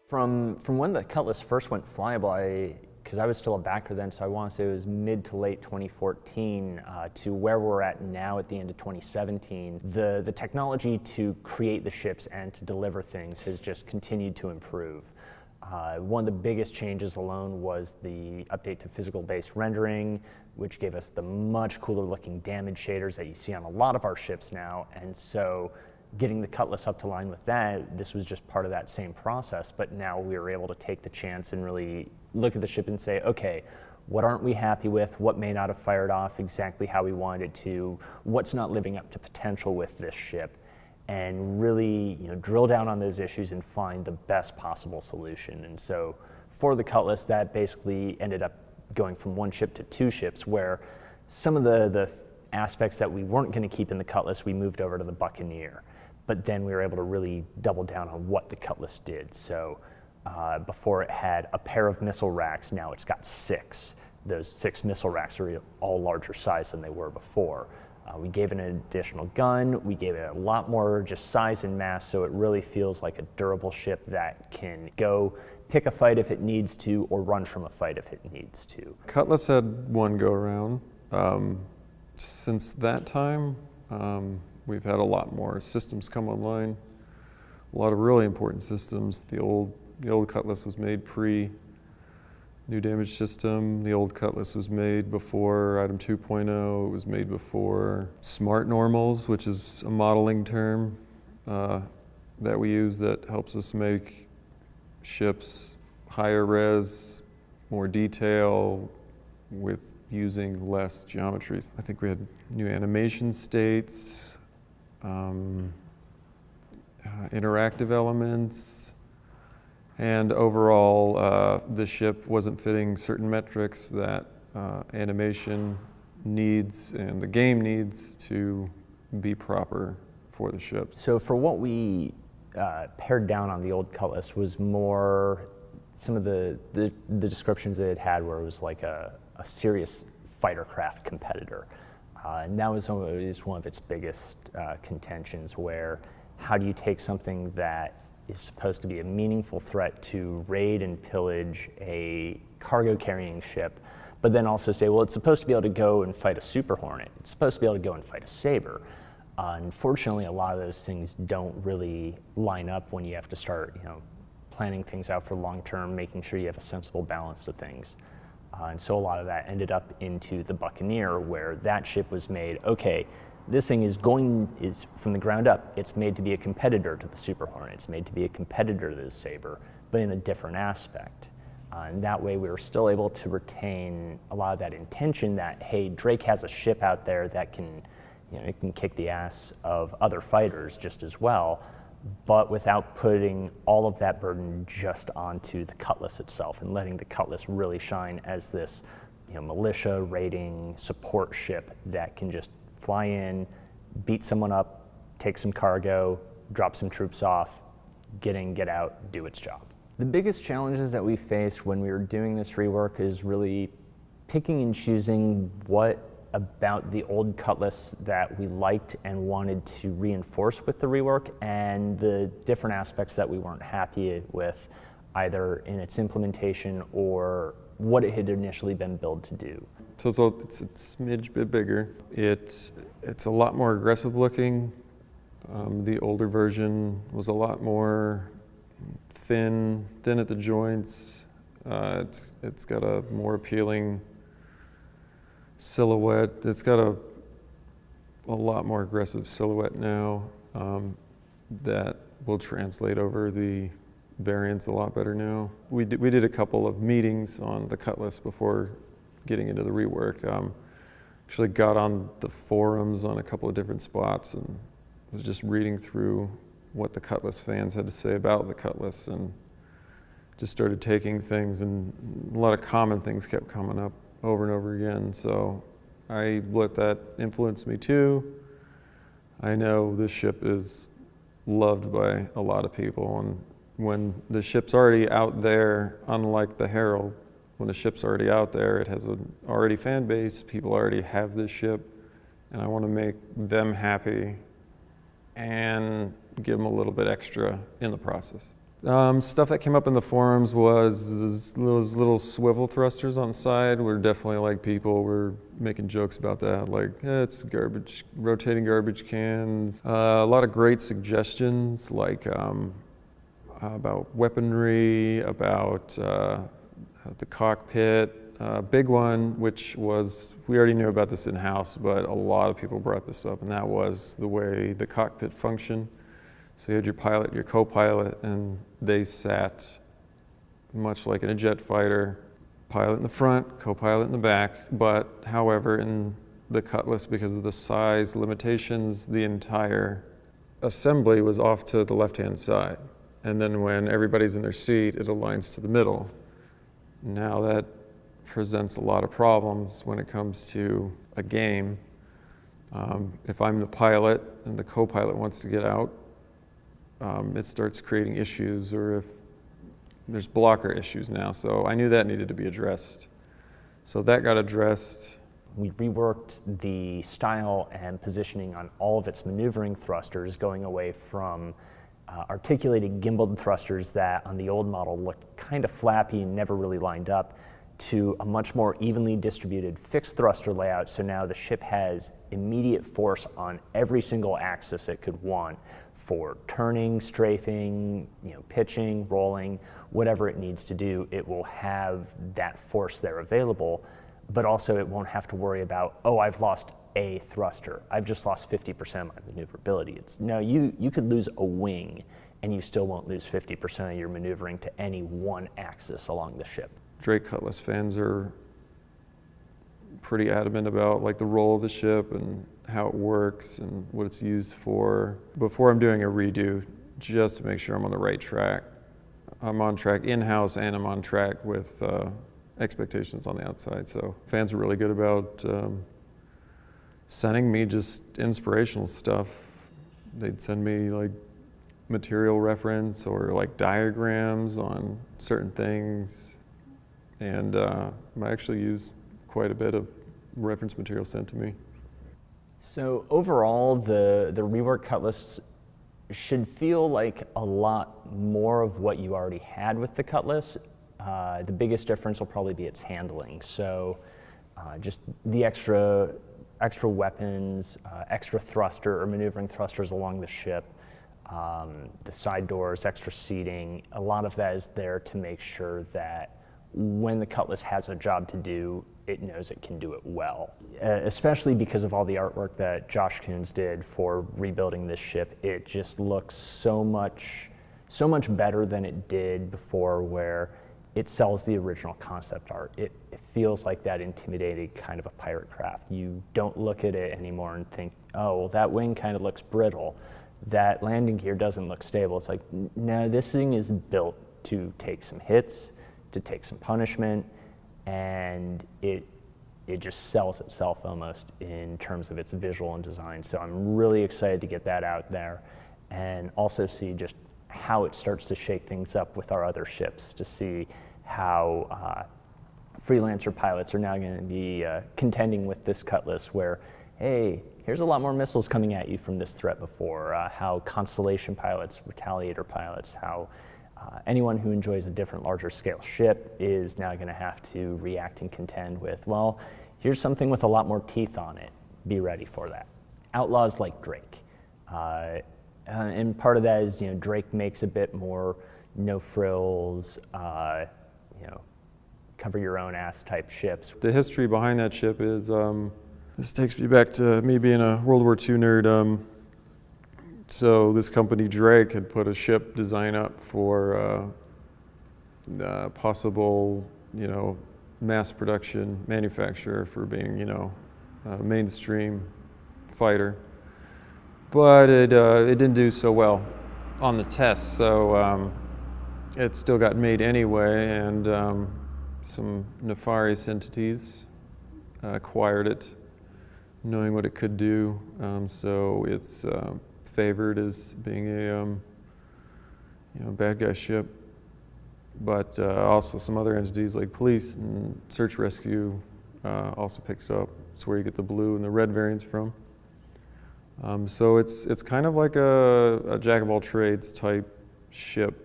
From when the Cutlass first went flyby, because I was still a backer then, so I want to say it was mid to late 2014 to where we're at now at the end of 2017, the technology to create the ships and to deliver things has just continued to improve. One of the biggest changes alone was the update to physical-based rendering, which gave us the much cooler looking damage shaders that you see on a lot of our ships now. And so getting the Cutlass up to line with that, this was just part of that same process, but now we were able to take the chance and really look at the ship and say, okay, what aren't we happy with? What may not have fired off exactly how we wanted it to? What's not living up to potential with this ship? And really, drill down on those issues and find the best possible solution. And so for the Cutlass, that basically ended up going from one ship to two ships, where some of the aspects that we weren't going to keep in the Cutlass, we moved over to the Buccaneer. But then we were able to really double down on what the Cutlass did. So before it had a pair of missile racks, now it's got 6. Those 6 missile racks are all larger size than they were before. We gave it an additional gun. We gave it a lot more just size and mass, so it really feels like a durable ship that can go pick a fight if it needs to, or run from a fight if it needs to. Cutlass had one go around. Since that time, we've had a lot more systems come online. A lot of really important systems. The old Cutlass was made pre new damage system. The old Cutlass was made before item 2.0. It was made before smart normals, which is a modeling term that we use that helps us make ships higher res, more detail, with using less geometries. I think we had new animation states, interactive elements, and overall the ship wasn't fitting certain metrics that animation needs and the game needs to be proper for the ship. So for what we pared down on the old Cutlass was more some of the descriptions that it had, where it was like a serious fighter craft competitor. And that was one of its biggest contentions, where how do you take something that is supposed to be a meaningful threat to raid and pillage a cargo carrying ship, but then also say, well, it's supposed to be able to go and fight a Super Hornet. It's supposed to be able to go and fight a Saber. Unfortunately, a lot of those things don't really line up when you have to start, planning things out for long term, making sure you have a sensible balance to things. And so a lot of that ended up into the Buccaneer, where that ship was made, okay, this thing is from the ground up, it's made to be a competitor to the Super Hornet, it's made to be a competitor to the Saber, but in a different aspect. And that way we were still able to retain a lot of that intention that, hey, Drake has a ship out there that can, it can kick the ass of other fighters just as well, but without putting all of that burden just onto the Cutlass itself, and letting the Cutlass really shine as this militia raiding support ship that can just fly in, beat someone up, take some cargo, drop some troops off, get in, get out, do its job. The biggest challenges that we faced when we were doing this rework is really picking and choosing what about the old Cutlass that we liked and wanted to reinforce with the rework, and the different aspects that we weren't happy with, either in its implementation or what it had initially been built to do. So it's a smidge bit bigger. It's a lot more aggressive looking. The older version was a lot more thin at the joints. It's got a more appealing silhouette. It's got a lot more aggressive silhouette now that will translate over the variants a lot better now. We did a couple of meetings on the Cutlass before getting into the rework. Actually got on the forums on a couple of different spots and was just reading through what the Cutlass fans had to say about the Cutlass, and just started taking things, and a lot of common things kept coming up over and over again. So I let that influence me too. I know this ship is loved by a lot of people, and when the ship's already out there, unlike the Herald, when the ship's already out there, it has an already fan base, people already have this ship, and I want to make them happy and give them a little bit extra in the process. Stuff that came up in the forums was those little swivel thrusters on the side. We're definitely like people were making jokes about that, like it's garbage, rotating garbage cans. A lot of great suggestions, like about weaponry, about the cockpit. Big one, which was, we already knew about this in-house, but a lot of people brought this up, and that was the way the cockpit functioned. So you had your pilot, your co-pilot, and they sat much like in a jet fighter, pilot in the front, co-pilot in the back. But however, in the Cutlass, because of the size limitations, the entire assembly was off to the left-hand side. And then when everybody's in their seat, it aligns to the middle. Now that presents a lot of problems when it comes to a game. If I'm the pilot and the co-pilot wants to get out, it starts creating issues, or if there's blocker issues now. So I knew that needed to be addressed. So that got addressed. We reworked the style and positioning on all of its maneuvering thrusters, going away from articulated gimbaled thrusters that on the old model looked kind of flappy and never really lined up, to a much more evenly distributed fixed thruster layout. So now the ship has immediate force on every single axis it could want for turning, strafing, pitching, rolling, whatever it needs to do. It will have that force there available, but also it won't have to worry about, oh, I've lost a thruster. I've just lost 50% of my maneuverability. No, you could lose a wing and you still won't lose 50% of your maneuvering to any one axis along the ship. Drake Cutlass fans are pretty adamant about like the role of the ship and how it works and what it's used for. Before I'm doing a redo, just to make sure I'm on the right track. I'm on track in-house and I'm on track with expectations on the outside. So fans are really good about sending me just inspirational stuff. They'd send me like material reference or like diagrams on certain things. And I actually use quite a bit of reference material sent to me. So overall, the reworked Cutlass should feel like a lot more of what you already had with the Cutlass. The biggest difference will probably be its handling. So just the extra weapons, extra thruster or maneuvering thrusters along the ship, the side doors, extra seating, a lot of that is there to make sure that when the Cutlass has a job to do, it knows it can do it well. Especially because of all the artwork that Josh Coons did for rebuilding this ship, it just looks so much better than it did before, where it sells the original concept art. It feels like that intimidating kind of a pirate craft. You don't look at it anymore and think, oh, well, that wing kind of looks brittle. That landing gear doesn't look stable. It's like, no, this thing is built to take some hits, to take some punishment, and it just sells itself almost in terms of its visual and design. So I'm really excited to get that out there and also see just how it starts to shake things up with our other ships, to see how freelancer pilots are now going to be contending with this Cutlass, where, hey, here's a lot more missiles coming at you from this threat before, how Constellation pilots, Retaliator pilots, how anyone who enjoys a different, larger scale ship is now going to have to react and contend with, well, here's something with a lot more teeth on it. Be ready for that. Outlaws like Drake. And part of that is, Drake makes a bit more no frills, cover your own ass type ships. The history behind that ship is, this takes me back to me being a World War II nerd. So this company, Drake, had put a ship design up for possible, mass production manufacturer for being, a mainstream fighter. But it didn't do so well on the tests, so it still got made anyway, and some nefarious entities acquired it, knowing what it could do. So it's favored as being a bad guy ship, but also some other entities like police and search rescue also picked it up. It's where you get the blue and the red variants from. So it's kind of like a jack of all trades type ship,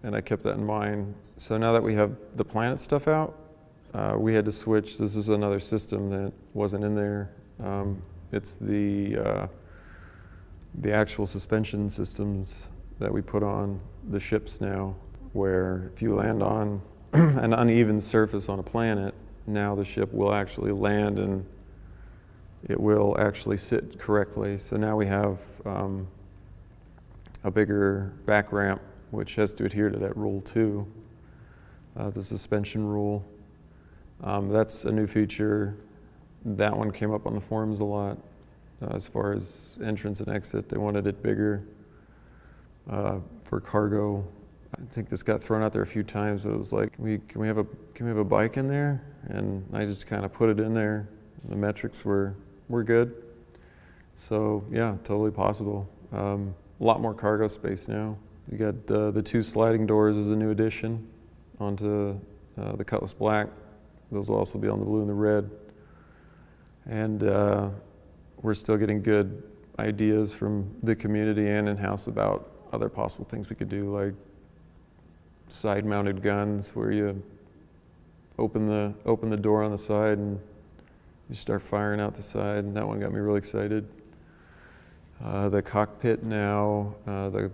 and I kept that in mind. So now that we have the planet stuff out, we had to switch. This is another system that wasn't in there. It's the actual suspension systems that we put on the ships now, where if you land on an uneven surface on a planet, now the ship will actually land and it will actually sit correctly. So now we have a bigger back ramp, which has to adhere to that rule too, the suspension rule. That's a new feature. That one came up on the forums a lot. As far as entrance and exit, they wanted it bigger. For cargo, I think this got thrown out there a few times, but it was like, can we have a bike in there? And I just kind of put it in there. The metrics were good. So yeah, totally possible. A lot more cargo space now. You got the 2 sliding doors as a new addition onto the Cutlass Black. Those will also be on the blue and the red. And we're still getting good ideas from the community and in-house about other possible things we could do, like side-mounted guns, where you open the door on the side and you start firing out the side. And that one got me really excited. The cockpit now, the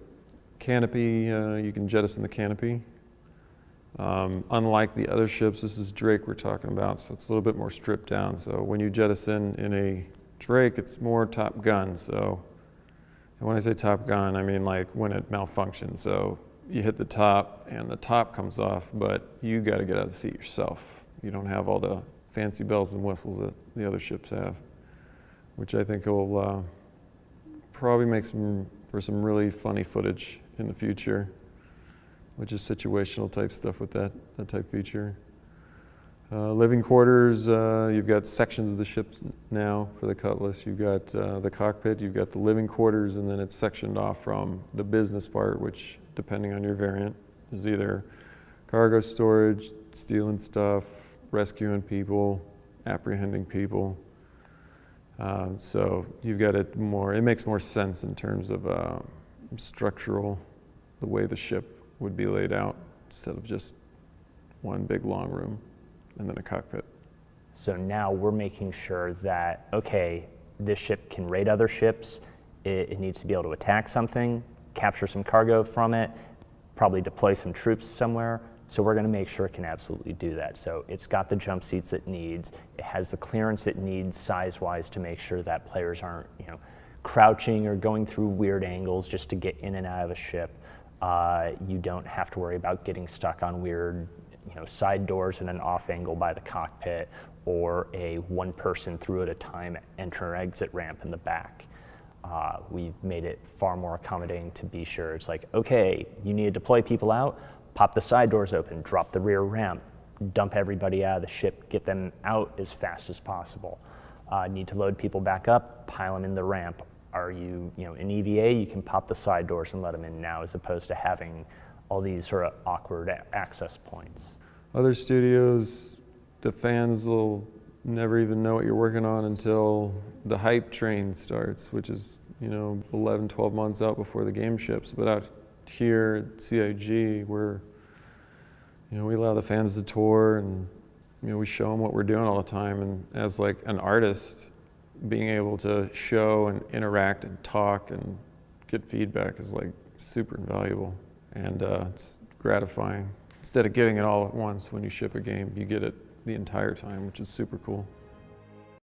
canopy, you can jettison the canopy. Unlike the other ships, this is Drake we're talking about, so it's a little bit more stripped down. So when you jettison in a Drake, it's more Top Gun. So, and when I say Top Gun, I mean like when it malfunctions. So you hit the top and the top comes off, but you got to get out of the seat yourself. You don't have all the fancy bells and whistles that the other ships have, which I think will probably make for some really funny footage in the future, which is situational type stuff with that type feature. Living quarters, you've got sections of the ship now for the Cutlass. You've got the cockpit, you've got the living quarters, and then it's sectioned off from the business part, which, depending on your variant, is either cargo storage, stealing stuff, rescuing people, apprehending people. So you've got it makes more sense in terms of structural, the way the ship would be laid out, instead of just one big long room and then a cockpit. So now we're making sure that, okay, this ship can raid other ships, it needs to be able to attack something, capture some cargo from it, probably deploy some troops somewhere. So we're going to make sure it can absolutely do that. So it's got the jump seats it needs, it has the clearance it needs size-wise to make sure that players aren't, crouching or going through weird angles just to get in and out of a ship. You don't have to worry about getting stuck on weird, side doors in an off angle by the cockpit, or a one person through at a time enter or exit ramp in the back. We've made it far more accommodating to be sure. It's like, okay, you need to deploy people out, pop the side doors open, drop the rear ramp, dump everybody out of the ship, get them out as fast as possible. Need to load people back up, pile them in the ramp. Are you, in EVA, you can pop the side doors and let them in now, as opposed to having all these sort of awkward access points. Other studios, the fans will never even know what you're working on until the hype train starts, which is, 11, 12 months out before the game ships. But out here at CIG, we allow the fans to tour, and we show them what we're doing all the time. And as like an artist, being able to show and interact and talk and get feedback is like super invaluable, and it's gratifying. Instead of getting it all at once when you ship a game, you get it the entire time, which is super cool.